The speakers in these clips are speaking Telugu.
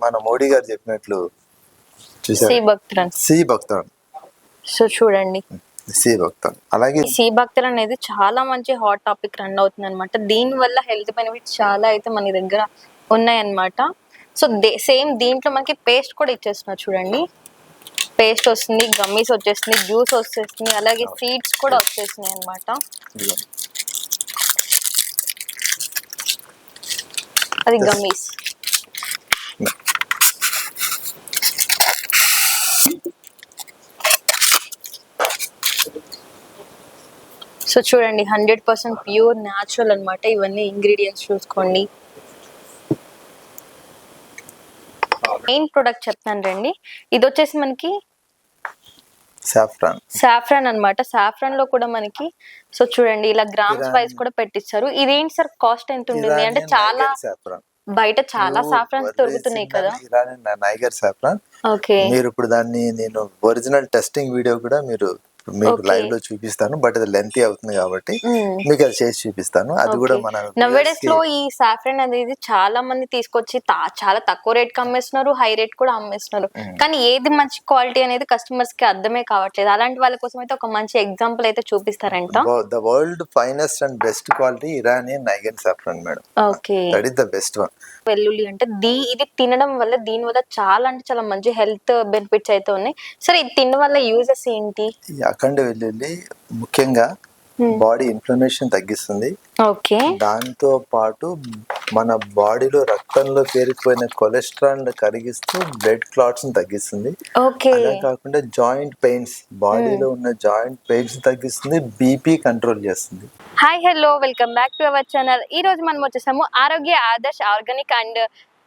మన మోడీ గారు చెప్పినట్లు సి భక్తురన్. సి భక్తురన్. సో చూడండి, సి భక్తురన్. అలాగే సి భక్తురన్ అనేది చాలా మంచి హాట్ టాపిక్ రన్ అవుతుంది అనమాట. దీని వల్ల హెల్త్ బెనిఫిట్స్ చాలా అయితే మన దగ్గర ఉన్నాయన్నమాట. సో సేమ్ దీంట్లో మనకి పేస్ట్ కూడా ఇచ్చేస్తున్నారు చూడండి. పేస్ట్ వస్తుంది, గమ్మీస్ వచ్చేస్తుంది, జ్యూస్ వచ్చేస్తుంది, అలాగే సీడ్స్ కూడా వచ్చేస్తున్నాయి అనమాట. అది గమ్మీస్. సో చూడండి, 100% ప్యూర్ న్యాచురల్ అనమాట. ఇవన్నీ ఇంగ్రీడియంట్స్ చూసుకోండి. మెయిన్ ప్రొడక్ట్ చెప్తాను రండి. ఇది వచ్చేసి మనకి సాఫ్రాన్ అన్నమాట. సాఫ్రాన్ లో కూడా మనకి సో చూడండి ఇలా గ్రామ్స్ వైజ్ కూడా పెట్టించారు. ఇదేంటి సార్, కాస్ట్ ఎంత ఉంటుంది అంటే చాలా బయట చాలా సాఫ్రాన్స్ దొరుకుతున్నాయి కదా. Niger saffron. ఓకే, మీరు ఇప్పుడు దాన్ని నేను ఒరిజినల్ టెస్టింగ్ వీడియో కూడా మీకు లైవ్ లో చూపిస్తాను. బట్ అది లెంతీ అవుతుంది కాబట్టి మీకు అది చేసి చూపిస్తాను. అది కూడా మన నవేడేస్ లో ఈ సాఫ్రాన్ అనేది చాలా మంది తీసుకొచ్చి చాలా తక్కువ రేట్ కి అమ్మేస్తున్నారు, హై రేట్ కూడా అమ్మేస్తున్నారు. కానీ ఏది మంచి క్వాలిటీ అనేది కస్టమర్స్ కి అర్థమే కావట్లేదు. అలాంటి వాళ్ళ కోసం అయితే ఒక మంచి ఎగ్జాంపుల్ అయితే చూపిస్తారంట. The world finest and best quality Iranian niger saffron madam. Okay, that is the best one. వెల్లుల్లి అంటే ఇది తినడం వల్ల దీని వల్ల చాలా అంటే చాలా మంచి హెల్త్ బెనిఫిట్స్ అయితే ఉన్నాయి. సరే, ఇది తినడం వల్ల యూజెస్ ఏంటి? అఖండ వెల్లుల్లి ముఖ్యంగా బాడీ ఇన్ఫ్లమేషన్ తగ్గిస్తుంది. ఓకే, దాంతో పాటు మన బాడీలో రక్తంలో పేరుకుపోయిన కొలెస్ట్రాల్ కరిగిస్తూ బ్లడ్ క్లాట్స్ తగ్గిస్తుంది. అలా కాకుండా జాయింట్ పెయిన్స్, బాడీలో ఉన్న జాయింట్ పెయిన్స్ తగ్గిస్తుంది, బీపీ కంట్రోల్ చేస్తుంది. Hi, hello, welcome back to our channel. ఈ రోజు మనం వచ్చేసాము ఆరోగ్య Adarsh organic and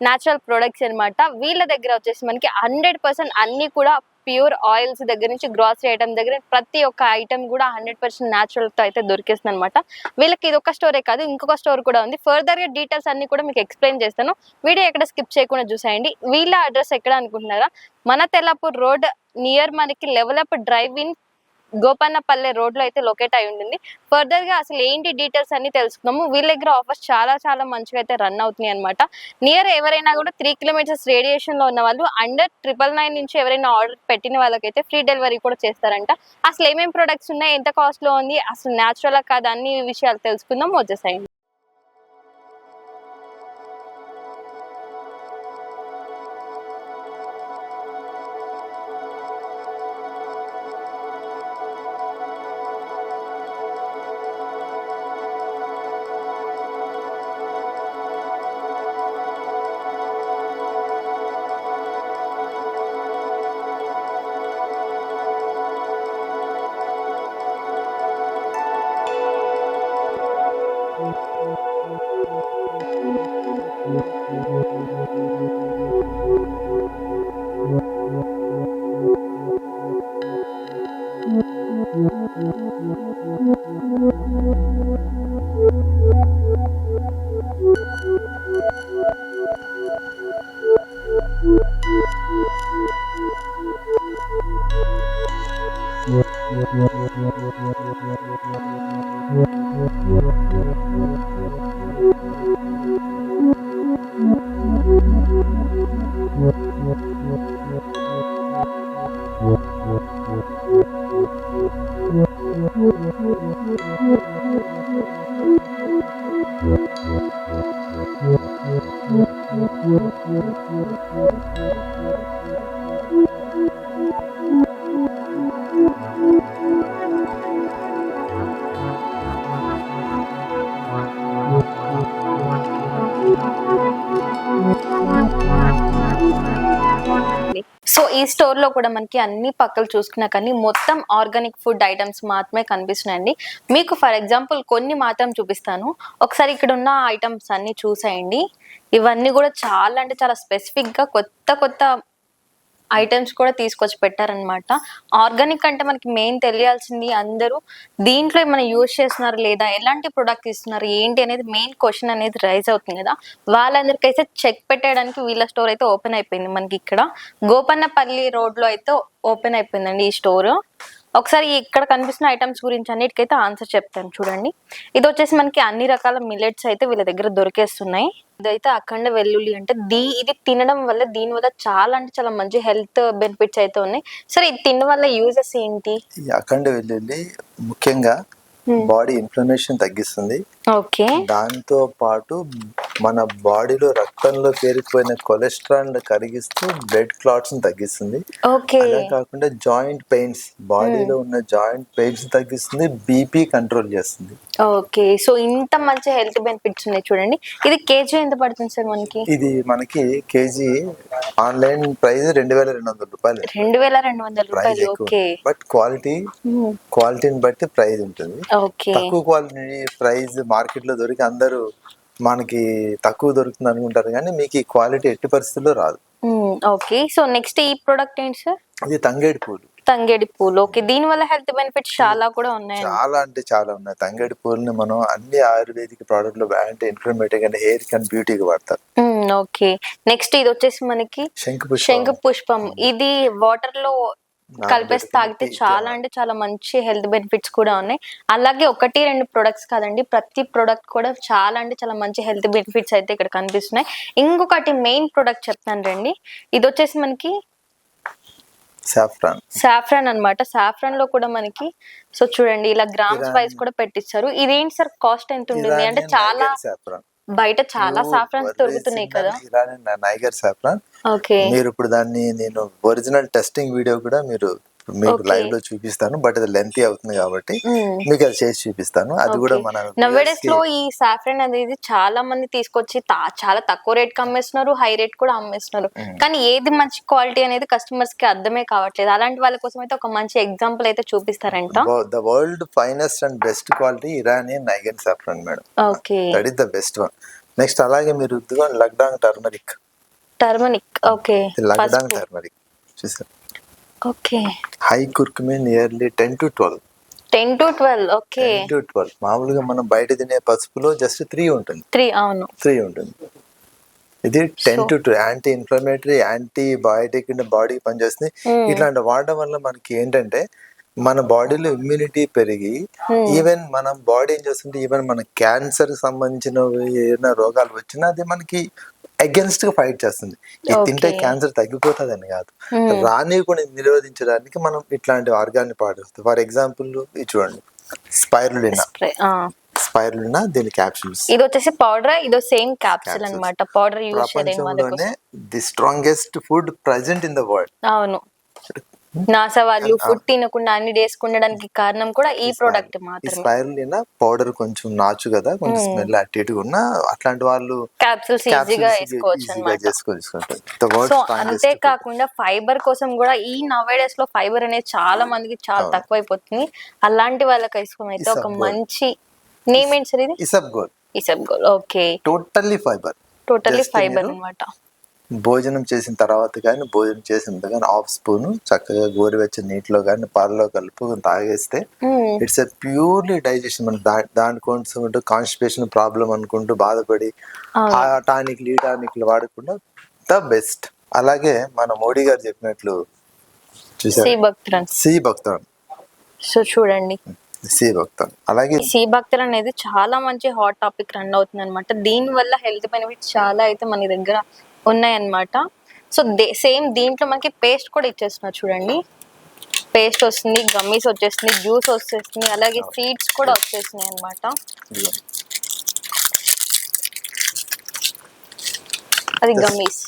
natural products అనమాట. వీళ్ళ దగ్గర వచ్చేసి మనకి 100% అన్ని కూడా ప్యూర్ ఆయిల్స్ దగ్గర నుంచి గ్రాసరీ ఐటమ్ దగ్గర ప్రతి ఒక్క ఐటమ్ కూడా 100% న్యాచురల్ తో అయితే దొరికేస్తుంది అనమాట. వీళ్ళకి ఇది ఒక స్టోరే కాదు, ఇంకొక స్టోర్ కూడా ఉంది. ఫర్దర్ గా డీటెయిల్స్ అన్ని కూడా మీకు ఎక్స్ప్లెయిన్ చేస్తాను. వీడియో ఎక్కడ స్కిప్ చేయకుండా చూసేయండి. వీళ్ళ అడ్రస్ ఎక్కడ అనుకుంటున్నారా? మన తెల్లాపూర్ రోడ్ నియర్ మనకి లెవెలప్ డ్రైవ్ ఇన్ గోపన్నపల్లె రోడ్ లో అయితే లొకేట్ అయి ఉంటుంది. ఫర్దర్ గా అసలు ఏంటి డీటెయిల్స్ అన్ని తెలుసుకున్నాము. వీళ్ళ దగ్గర ఆఫర్స్ చాలా చాలా మంచిగా అయితే రన్ అవుతున్నాయి అనమాట. నియర్ ఎవరైనా కూడా 3 కిలోమీటర్స్ రేడియేషన్ లో ఉన్న వాళ్ళు అండర్ 999 నుంచి ఎవరైనా ఆర్డర్ పెట్టిన వాళ్ళకైతే ఫ్రీ డెలివరీ కూడా చేస్తారంట. అసలు ఏమేమి ప్రొడక్ట్స్ ఉన్నాయి, ఎంత కాస్ట్ లో ఉంది, అసలు న్యాచురల్ కాదు, అన్ని విషయాలు తెలుసుకుందాం. వచ్చేసాయండి. సో ఈ స్టోర్ లో కూడా మనకి అన్ని పక్కలు చూసుకున్నా కానీ మొత్తం ఆర్గానిక్ ఫుడ్ ఐటమ్స్ మాత్రమే కనిపిస్తున్నాయండి. మీకు ఫర్ ఎగ్జాంపుల్ కొన్ని మాత్రం చూపిస్తాను. ఒకసారి ఇక్కడ ఉన్న ఐటమ్స్ అన్ని చూసేయండి. ఇవన్నీ కూడా చాలా అంటే చాలా స్పెసిఫిక్ గా కొత్త ఐటమ్స్ కూడా తీసుకొచ్చి పెట్టారనమాట. ఆర్గానిక్ అంటే మనకి మెయిన్ తెలియాల్సింది, అందరూ దీంట్లో ఏమైనా యూజ్ చేస్తున్నారు లేదా, ఎలాంటి ప్రొడక్ట్ ఇస్తున్నారు ఏంటి అనేది మెయిన్ క్వశ్చన్ అనేది రైజ్ అవుతుంది కదా. వాళ్ళందరికైతే చెక్ పెట్టడానికి వీళ్ళ స్టోర్ అయితే ఓపెన్ అయిపోయింది. మనకి ఇక్కడ గోపన్నపల్లి రోడ్ లో అయితే ఓపెన్ అయిపోయిందండి ఈ స్టోర్. ఒకసారి ఇక్కడ కనిపిస్తున్న ఐటమ్స్ గురించి అన్నిటికైతే ఆన్సర్ చెప్తాను చూడండి. ఇది వచ్చేసి మనకి అన్ని రకాల మిల్లెట్స్ అయితే వీళ్ళ దగ్గర దొరికేస్తున్నాయి. ఇదైతే అఖండ వెల్లుల్లి అంటే ఇది తినడం వల్ల దీని వల్ల చాలా అంటే చాలా మంచి హెల్త్ బెనిఫిట్స్ అయితే ఉన్నాయి. సరే ఇది తినడం వల్ల యూజెస్ ఏంటి? ఈ అఖండ వెల్లుల్లి ముఖ్యంగా బాడీ ఇన్ఫ్లమేషన్ తగ్గిస్తుంది. ఓకే. దాంతో పాటు మన బాడీలో రక్తంలో పేరుకుపోయిన కొలెస్ట్రాల్ కరిగిస్తూ బ్లడ్ క్లాట్స్ తగ్గిస్తుంది. ఓకే. అలా కాకుండా జాయింట్ పెయిన్స్, బాడీలో ఉన్న జాయింట్ పెయిన్స్ తగ్గిస్తుంది, బీపీ కంట్రోల్ చేస్తుంది. ఓకే. సో ఇంత మంచి హెల్త్ బెనిఫిట్స్ ఉన్నాయి చూడండి. ఇది కేజీ ఎంత పడుతుంది సార్ మనకి? ఇది మనకి కేజీ ఆన్లైన్ ప్రైస్ 2200 రూపాయలు. 2200 రూపాయలు. ఓకే. బట్ క్వాలిటీని బట్టి ప్రైస్ ఉంటుంది. ఓకే. తక్కువ క్వాలిటీ ప్రైస్ మార్కెట్ లో దొరికి అందరూ మనకి తక్కువ దొరుకుతుంది అనుకుంటారు, కానీ మీకు ఈ క్వాలిటీ ఎట్టి పరిస్థితుల్లో రాదు. ఓకే. సో నెక్స్ట్ ఈ ప్రొడక్ట్ ఏంటి సార్? ఇది తంగేడి పూలు. తంగేడి పూలు. ఓకే. దీని వల్ల హెల్త్ బెనిఫిట్స్ చాలా కూడా ఉన్నాయి. చాలా అంటే చాలా ఉన్నాయి. తంగేడి పూలని మనం అన్ని ఆయుర్వేదిక్ ప్రోడక్ట్ లో anti inflammatory and hair and బ్యూటీకి వాడతారు. ఓకే. నెక్స్ట్ ఇది వచ్చేసి మనకి శంఖ పుష్పం. ఇది వాటర్ లో కలిపేసి తాగితే చాలా అంటే చాలా మంచి హెల్త్ బెనిఫిట్స్ కూడా ఉన్నాయి. అలాగే 1-2 ప్రొడక్ట్స్ కాదండి, ప్రతి ప్రొడక్ట్ కూడా చాలా అంటే చాలా మంచి హెల్త్ బెనిఫిట్స్ అయితే ఇక్కడ కనిపిస్తున్నాయి. ఇంకొకటి మెయిన్ ప్రొడక్ట్ చెప్తాను రండి. ఇది వచ్చేసి మనకి సాఫ్రాన్ అన్నమాట. సాఫ్రాన్ లో కూడా మనకి సో చూడండి ఇలా గ్రామ్స్ వైజ్ కూడా పెట్టించారు. ఇదేంటి సార్ కాస్ట్ ఎంత ఉంటుంది? అంటే చాలా బయట చాలా సాఫ్రాన్స్ దొరుకుతున్నాయి కదా. Niger saffron. ఓకే. మీరు ఇప్పుడు దాన్ని నేను ఒరిజినల్ టెస్టింగ్ వీడియో కూడా మీకు లైవ్ లో చూపిస్తాను, బట్ అది లెంతీ అవుతుంది కాబట్టి మీకు అది చేసి చూపిస్తాను. అది కూడా మన నవేడేస్ లో ఈ సాఫ్రాన్ అనేది చాలా మంది తీసుకొచ్చి చాలా తక్కువ రేట్ కి అమ్మేస్తున్నారు, హై రేట్ కూడా అమ్మేస్తున్నారు. కానీ ఏది మంచి క్వాలిటీ అనేది కస్టమర్స్ కి అర్థమే కావట్లేదు. అలాంటి వాళ్ళ కోసం అయితే ఒక మంచి ఎగ్జాంపుల్ అయితే చూపిస్తారంట. The world finest and best quality Iranian niger saffron madam. Okay. That is the best one. Next అలాగే మీరు Lakadong turmeric. Okay. Lakadong turmeric చూసారు. Okay. High curcumin nearly 10 to 12. 10 to 12. Okay. 10 to 12. మామూలుగా మనం బయట తినే పసుపులో జస్ట్ 3 ఉంటుంది. 3 అవును. 3 ఉంటుంది. ఇది 10 to 12 anti inflammatory, antibiotic బాడీకి పనిచేస్తుంది. ఇట్లాంటి వాడడం వల్ల మనకి ఏంటంటే మన బాడీలో ఇమ్యూనిటీ పెరిగి ఈవెన్ మనం బాడీ ఏం చేస్తుంది, ఈవెన్ మన క్యాన్సర్ సంబంధించిన ఏదైనా రోగాలు వచ్చినా అది మనకి అగేన్స్ట్ గా ఫైట్ చేస్తుంది. ఇది తింటే క్యాన్సర్ తగ్గిపోతుంది అని కాదు, రాని కూడా నిరోధించడానికి మనం ఇట్లాంటి ఆర్గాన్ని పాటిస్తాం. ఫర్ ఎగ్జాంపుల్ ఇది చూడండి, స్పైరులినా దీని క్యాప్సూల్స్. ఇది వచ్చేసి పౌడర్, ఇది సేమ్ క్యాప్సూల్ అన్నమాట. పౌడర్ యూస్ ప్రపంచంలోనే the strongest food present in the world. అవును. నాసా వాళ్ళు ఫుడ్ తినకుండా అన్ని డేస్ ఉండడానికి కారణం కూడా ఈ ప్రోడక్ట్ మాత్రమే. స్పైరులినా పౌడర్ కొంచెం నాచు కదా, కొంచెం స్మెల్ అటు ఉన్నా అట్లాంటి వాళ్ళు క్యాప్సూల్స్ ఈజీగా వేసుకోవచ్చు అన్నమాట. సో అంతే కాకుండా ఫైబర్ కోసం కూడా ఈ నవేడేస్ లో ఫైబర్ అనేది చాలా మందికి చాలా తక్కువైపోతుంది. అలాంటి వాళ్ళకి వేసుకోవడం అయితే ఒక మంచి నేమ్ ఏంటి సార్? ఇది ఇసబ్గోల్. ఓకే. టోటల్లీ ఫైబర్ అన్నమాట. భోజనం చేసిన తర్వాత కానీ భోజనం చేసిన కానీ 1/2 స్పూన్ చక్కగా గోరువెచ్చని నీటిలో కానీ పాలలో కలుపుకొని తాగేస్తే ఇట్స్ ఎ ప్యూర్లీ డైజెషన్. మనం దానికోసం కాన్స్టిపేషన్ ప్రాబ్లం అనుకుంటూ బాధపడి ఆ టానిక్లు వాడకుండా ద బెస్ట్. అలాగే మన మోడీ గారు చెప్పినట్లు చూసారు సి భక్తన్. సో చూడండి అలాగే సి భక్తన్ అనేది చాలా మంచి హాట్ టాపిక్ రన్ అవుతుంది అనమాట. దీని వల్ల హెల్త్ బెనిఫిట్స్ చాలా అయితే మన దగ్గర ఉన్నాయన్నమాట. సో సేమ్ దీంట్లో మనకి పేస్ట్ కూడా ఇచ్చేస్తున్నారు చూడండి. పేస్ట్ వస్తుంది, గమ్మీస్ వచ్చేస్తుంది, జ్యూస్ వచ్చేస్తుంది, అలాగే సీడ్స్ కూడా వచ్చేస్తున్నాయి అన్నమాట. అది గమ్మీస్.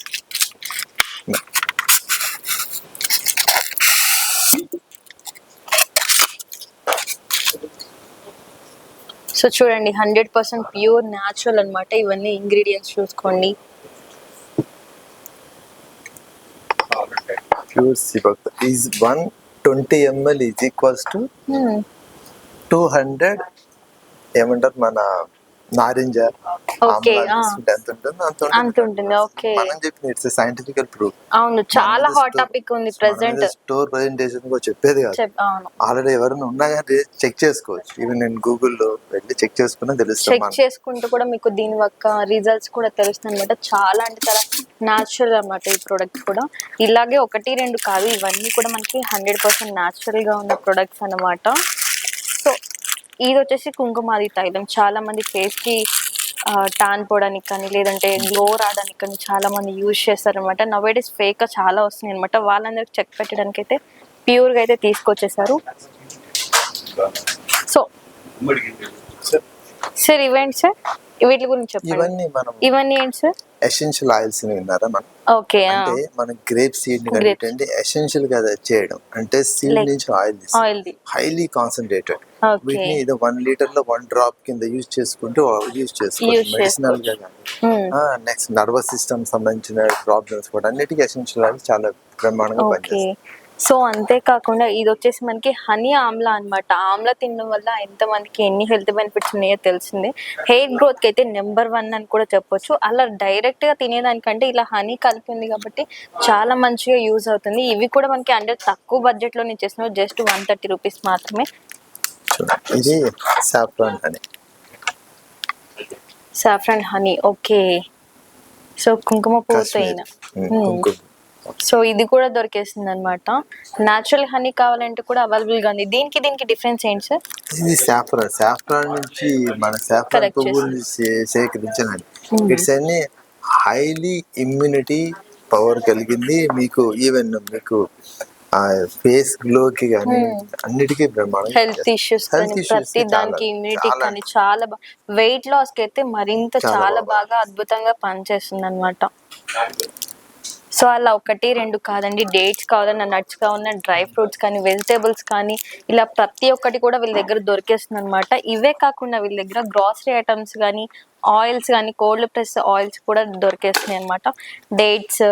సో చూడండి 100% ప్యూర్ న్యాచురల్ అన్నమాట. ఇవన్నీ ఇంగ్రీడియంట్స్ చూసుకోండి. Pure Sibakta is 120 ml is equals to 200 ఏమంటారు మన నారింజ ఓకే ఆమ్లా తీసుకుంటే ఎంత ఉంటుందో అంత ఉంటుంది. ఓకే, మనం చెప్పిన ఇట్స్ సైంటిఫికల్ ప్రూఫ్. అవును, చాలా హాట్ టాపిక్ ఉంది ప్రెసెంట్. స్టోర్ ప్రెజెంటేషన్ కూడా చెప్పేది కాదు, అవును, ఆల్రెడీ ఎవరైనా ఉన్నా కానీ చెక్ చేసుకోవచ్చు. ఈవెన్ నేను గూగుల్లో వెళ్ళి చెక్ చేసుకున్నా తెలుస్తుంది. చెక్ చేసుకుంటూ కూడా మీకు దీని యొక్క రిజల్ట్స్ కూడా తెలుస్తుంది అనమాట. చాలా అంటే చాలా న్యాచురల్ అన్నమాట ఈ ప్రొడక్ట్ కూడా. ఇలాగే 1-2 కాదు, ఇవన్నీ కూడా మనకి 100% న్యాచురల్ గా ఉన్న ప్రొడక్ట్స్ అన్నమాట. సో ఇది వచ్చేసి కుంకుమాది తైలం. చాలా మంది ఫేస్ కి టాన్ పోవడానికి కానీ లేదంటే గ్లో రావడానికి కానీ చాలా మంది యూజ్ చేస్తారనమాట. నవేడేస్ ఫేక్ గా చాలా వస్తున్నాయి అనమాట. వాళ్ళందరికి చెక్ పెట్టడానికి అయితే ప్యూర్ గా అయితే తీసుకొచ్చేసారు. సో సార్ ఇవేంటి సార్, వీటి గురించి చెప్పండి. ఇవన్నీ ఏంటి సార్? ఎసెన్షియల్ ఆయిల్స్ విన్నారా మనం? ఓకే, అంటే మన గ్రేప్ సీడ్ ని కలిపి ఎసెన్షియల్ గా చేయడం అంటే సీడ్ నుంచి ఆయిల్ హైలీ కాన్సన్ట్రేటెడ్. వీటిని ఏదో 1 లీటర్ లో 1 డ్రాప్ కింద యూజ్ చేసుకుంటూ చేసుకోవచ్చు మెడిసినల్ గా. నెక్స్ట్ నర్వస్ సిస్టమ్ సంబంధించిన ప్రాబ్లమ్స్ కూడా అన్నిటికీ ఎసెన్షియల్ ఆయిల్ చాలా బ్రహ్మాండంగా పనిచేస్తుంది. సో అంతేకాకుండా ఇది వచ్చేసి మనకి హనీ ఆమ్లా అన్నమాట. ఆమ్లా తినడం వల్ల ఎంత మందికి ఎన్ని హెల్త్ బెనిఫిట్స్ ఉన్నాయో తెలిసిందే. హెయిర్ గ్రోత్ కి అయితే నెంబర్ 1 అని కూడా చెప్పొచ్చు. అలా డైరెక్ట్ గా తినేదానికంటే ఇలా హనీ కలిపి ఉంది కాబట్టి చాలా మంచిగా యూజ్ అవుతుంది. ఇవి కూడా మనకి అంటే తక్కువ బడ్జెట్ లో ఇచ్చేస్తున్నాం, జస్ట్ 130 రూపీస్ మాత్రమే. ఇది saffron honey. Saffron honey, okay. So కుంకుమ పువ్వుతో అయినా సో ఇది కూడా దొరికేస్తుంది అనమాట. న్యాచురల్ హనీ కావాలంటే కూడా అవైలబుల్ గా ఉంది. దీనికి డిఫరెన్స్ ఏంటి సార్? ఇది సాఫ్రాన్ నుంచి మన సాఫ్రాన్ పువ్వుని సేకరించాలండి. ఇట్స్ అన్ని హైలీ ఇమ్యూనిటీ పవర్ కలిగింది. మీకు ఈవెన్ మీకు ఫేస్ గ్లోకి కానీ అన్నిటికీ బ్రహ్మాండం. హెల్త్ ఇష్యూస్ ప్రతి దానికి ఇమ్యూనిటీ కానీ చాలా వెయిట్ లాస్ కి అయితే మరింత చాలా బాగా అద్భుతంగా పనిచేస్తుంది అనమాట. సో అలా 1-2 కాదండి, డేట్స్ కావాలన్నా, నట్స్ కావాలన్నా, డ్రై ఫ్రూట్స్ కానీ, వెజిటేబుల్స్ కానీ, ఇలా ప్రతి ఒక్కటి కూడా వీళ్ళ దగ్గర దొరికేస్తుంది అనమాట. ఇవే కాకుండా వీళ్ళ దగ్గర గ్రాసరీ ఐటమ్స్ కానీ, ఆయిల్స్ కానీ, కోల్డ్ ప్రెస్ ఆయిల్స్ కూడా దొరికేస్తున్నాయి అనమాట. Dates,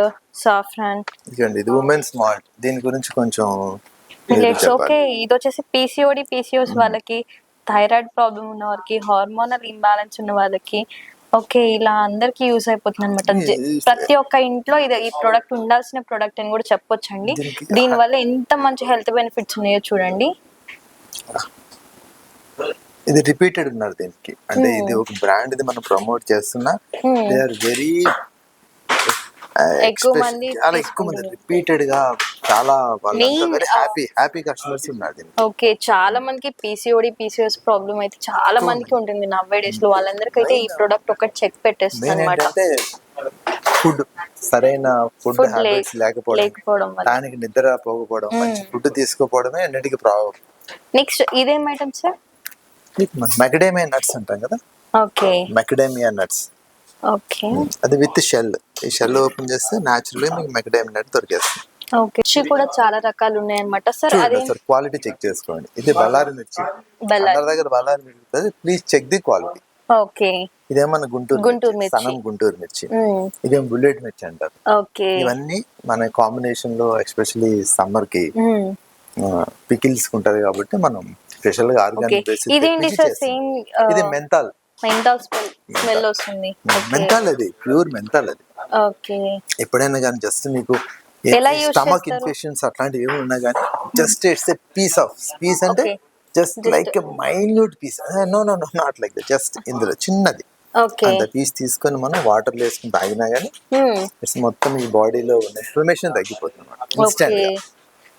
saffron. ఇది ఉమెన్స్ మాల్ట్, దీని గురించి కొంచెం ఓకే. ఇది వచ్చేసి పీసీఓస్ వాళ్ళకి, థైరాయిడ్ ప్రాబ్లం ఉన్న వారికి, హార్మోనల్ ఇంబ్యాలెన్స్ ఉన్న వాళ్ళకి, ఓకే, ఇలా అందరికి యూజ్ అయిపోతుంది అనమాట. ప్రతి ఒక్క ఇంట్లో ఈ ప్రోడక్ట్ ఉండాల్సిన ప్రోడక్ట్ అని కూడా చెప్పొచ్చండి. దీని వల్ల ఎంత మంచి హెల్త్ బెనిఫిట్స్ ఉన్నాయో చూడండి. ఇది రిపీటెడ్ ఉన్నారు దీనికి, అంటే ఇది ఒక బ్రాండ్, ఇది మనం ప్రమోట్ చేస్తున్నా. దే ఆర్ వెరీ ఎక్కువ మంది రిపీటెడ్ గా చాలా హ్యాపీ కస్టమర్స్ ఉన్నారు. ఓకే, చాలా మందికి పీసీఓస్ ప్రాబ్లం అయితే చాలా మందికి ఉంటుంది నవ్వే డేస్ లో. వాళ్ళందరికీ అయితే ఈ ప్రొడక్ట్ ఒకటి చెక్ పెట్టేస్తుంది అన్నమాట. ఫుడ్ సరైన ఫుడ్ హ్యాబిట్స్ లేకపోవడం, దానికి నిద్ర పోకపోవడం, మంచి ఫుడ్ తీసుకోపోవడమే అన్నిటికీ ప్రాబ్లం. నెక్స్ట్ ఇదేం ఐటమ్ సార్? మెకడేమియా నట్స్ అంటాం కదా. Okay, మెకడేమియా nuts. ఓకే, అది విత్ షెల్. ఈ షెల్ ఓపెన్ చేస్తే న్యాచురల్ మీకు మెకడేమియా నట్ దొరికేస్తుంది. ఓకే, మిర్చి కూడా చాలా రకాలు ఉన్నాయి అన్నమాట. సార్ అదే క్వాలిటీ చెక్ చేసుకోండి. ఇది బళ్ళారి మిర్చి, అందరి దగ్గర బళ్ళారి మిర్చి, please check the quality. Okay, ఇదేమన్నా గుంటూరు మిర్చి, సనం గుంటూరు మిర్చి. ఇదేం బుల్లెట్ మిర్చి అంటారు. ఓకే, ఇవన్నీ మన కాంబినేషన్ లో ఎస్పెషల్లీ సమ్మర్ కి పికిల్స్ ఉంటది కాబట్టి మనం స్పెషల్ గా ఆర్గానిక్ బేసిస్. ఇదేంటి సార్? సేమ్ ఇది మెంతాల్ స్మెల్ వస్తుంది. మెంతాల్, అది ప్యూర్ మెంతాల్. అది ఓకే, ఎప్పుడైనా కానీ జస్ట్ మీకు స్టమక్ ఇన్ఫెక్షన్స్ అట్లాంటివి ఏమి ఉన్నా కానీ జస్ట్ ఇట్స్ ఎ పీస్ అంటే just like a minute piece. No not like that, just ఇందులో చిన్నది అంత పీస్ తీసుకొని మనం వాటర్ లో వేసుకుని తాగినా గానీ ఇట్స్ మొత్తం ఈ బాడీలో ఉన్న ఇన్ఫ్లమేషన్ తగ్గిపోతుంది ఇన్స్టెంట్ గా.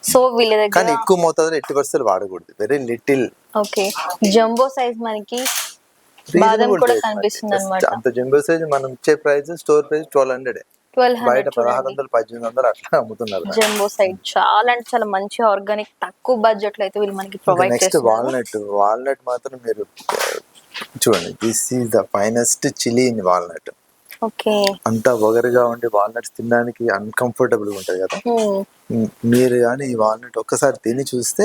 సో వీళ్ళ దగ్గర కానీ ఎక్కువ మోతాదులో 80% వాడకూడదు, very little. Okay, jumbo size మనకి బాదం కూడా కనిపిస్తుంది అన్నమాట. అంత జంబో సైజ్ మనం ఇచ్చే ప్రైస్ స్టోర్ ప్రైస్ 1200, బయట 1600 1800 అట్లా అమ్ముతున్నారు. జంబో సైజ్ చాలా అంటే చాలా మంచి ఆర్గానిక్ తక్కువ బడ్జెట్ లో అయితే వీళ్ళు మనకి ప్రొవైడ్ చేస్తున్నారు. నెక్స్ట్ వాల్నట్ మాత్రం మీరు చూడండి, this is the finest chilli in walnut. Okay, అంతా ఒగరుగా ఉండి వాల్నట్స్ తినడానికి అన్కంఫర్టబుల్ గా ఉంటది కదా. మీరు కానీ ఈ వాల్నట్ ఒక్కసారి తిని చూస్తే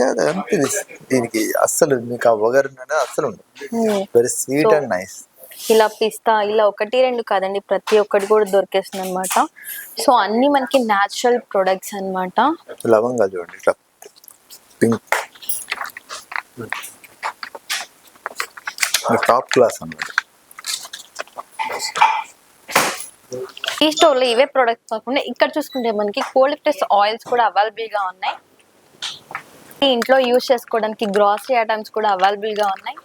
దీనికి అస్సలు మీకు ఆ ఒగరు అస్సలు ఉండదు. Very sweet and nice. ఇలా పిస్తా ఇలా 1-2 కాదండి, ప్రతి ఒక్కటి కూడా దొరికేస్తుంది అనమాట. సో అన్ని మనకి న్యాచురల్ ప్రొడక్ట్స్ అన్నమాట. లవంగా చూడండి, ఇట్లా పింక్ టాప్ క్లాస్ అన్నమాట. ఈ స్టోర్ లో ఇవే ప్రొడక్ట్స్ కాకుండా ఇక్కడ చూసుకుంటే మనకి కోల్డ్ ప్రెస్ ఆయిల్స్ కూడా అవైలబుల్ గా ఉన్నాయి. ఇంట్లో యూజ్ చేసుకోవడానికి గ్రాసరీ ఐటమ్స్ కూడా అవైలబుల్ గా ఉన్నాయి.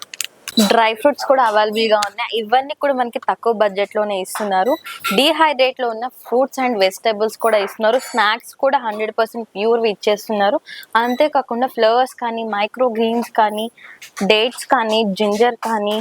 డ్రై ఫ్రూట్స్ కూడా అవైలబుల్ గా ఉన్నాయి. ఇవన్నీ కూడా మనకి తక్కువ బడ్జెట్ లోనే ఇస్తున్నారు. డీహైడ్రేట్ లో ఉన్న ఫ్రూట్స్ అండ్ వెజిటేబుల్స్ కూడా ఇస్తున్నారు. స్నాక్స్ కూడా 100% ప్యూర్ ఇచ్చేస్తున్నారు. అంతేకాకుండా ఫ్లవర్స్ కానీ, మైక్రో గ్రీన్స్ కానీ, డేట్స్ కానీ, జింజర్ కానీ,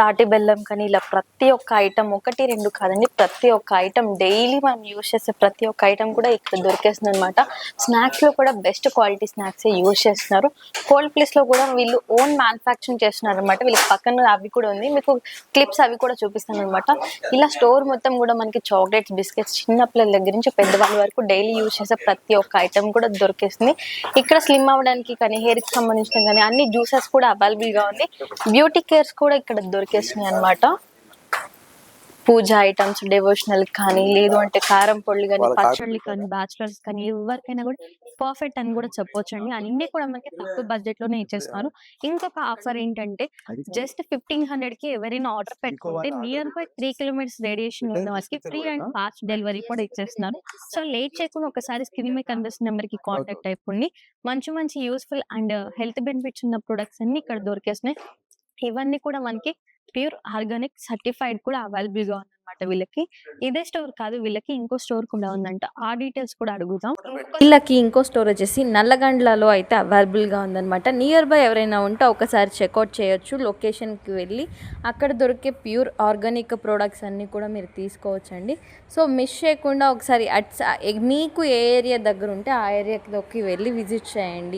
తాటి బెల్లం కానీ, ఇలా ప్రతి ఒక్క ఐటమ్, 1-2 కాదండి, ప్రతి ఒక్క ఐటమ్ డైలీ మనం యూజ్ చేసే ప్రతి ఒక్క ఐటమ్ కూడా ఇక్కడ దొరికేస్తుంది అనమాట. స్నాక్స్ లో కూడా బెస్ట్ క్వాలిటీ స్నాక్స్ యూజ్ చేస్తున్నారు. కోల్డ్ ప్లేస్ లో కూడా వీళ్ళు ఓన్ మ్యానుఫ్యాక్చరింగ్ చేస్తున్నారు అనమాట. వీళ్ళకి పక్కన అవి కూడా ఉంది, మీకు క్లిప్స్ అవి కూడా చూపిస్తాను అనమాట. ఇలా స్టోర్ మొత్తం కూడా మనకి చాక్లెట్స్, బిస్కెట్స్, చిన్న పిల్లల దగ్గర నుంచి పెద్దవాళ్ళ వరకు డైలీ యూజ్ చేసే ప్రతి ఒక్క ఐటమ్ కూడా దొరికేస్తుంది. ఇక్కడ స్లిమ్ అవ్వడానికి కానీ, హెయిర్ కి సంబంధించిన కానీ అన్ని జ్యూసెస్ కూడా అవైలబుల్ గా ఉంది. బ్యూటీ కేర్స్ కూడా ఇక్కడ దొరికేస్తున్నాయి అన్నమాట. పూజ ఐటమ్స్, డివోషనల్ కానీ, లేదు అంటే కారం పొళ్ళు కానీ, పచ్చళ్ళు కానీ, బ్యాచులర్స్ కానీ, ఎవరికైనా కూడా పర్ఫెక్ట్ అని కూడా చెప్పొచ్చండి. అన్ని కూడా మనకి తక్కువ బడ్జెట్ లోనే ఇచ్చేస్తున్నారు. ఇంకొక ఆఫర్ ఏంటంటే జస్ట్ 1500 కి ఎవరైనా ఆర్డర్ పెట్టుకుంటే నియర్ బై 3 కిలోమీటర్స్ రేడియేషన్ ఉన్న వారికి ఫ్రీ అండ్ ఫాస్ట్ డెలివరీ కూడా ఇచ్చేస్తున్నారు. సో లేట్ చేయకుండా ఒకసారి స్క్రీన్ మీద కనిపిస్తున్న నెంబర్ కి కాంటాక్ట్ అయిపోండి. మంచి మంచి యూస్ఫుల్ అండ్ హెల్త్ బెనిఫిట్స్ ఉన్న ప్రొడక్ట్స్ అన్ని ఇక్కడ దొరికేస్తున్నాయి. ఇవన్నీ కూడా మనకి ప్యూర్ ఆర్గానిక్ సర్టిఫైడ్ కూడా అవైలబుల్ గా ఉందన్నమాట. వీళ్ళకి ఇదే స్టోర్ కాదు, వీళ్ళకి ఇంకో స్టోర్ కూడా ఉందంట. ఆ డీటెయిల్స్ కూడా అడుగుదాం. వీళ్ళకి ఇంకో స్టోర్ వచ్చేసి నల్లగండ్లలో అయితే అవైలబుల్ గా ఉందన్నమాట. నియర్ బై ఎవరైనా ఉంటే ఒకసారి చెక్అవుట్ చేయొచ్చు. లొకేషన్ కి వెళ్ళి అక్కడ దొరికే ప్యూర్ ఆర్గానిక్ ప్రొడక్ట్స్ అన్ని కూడా మీరు తీసుకోవచ్చండి. సో మిస్ చేయకుండా ఒకసారి మీకు ఏ ఏరియా దగ్గర ఉంటే ఆ ఏరియాకి వెళ్ళి విజిట్ చేయండి.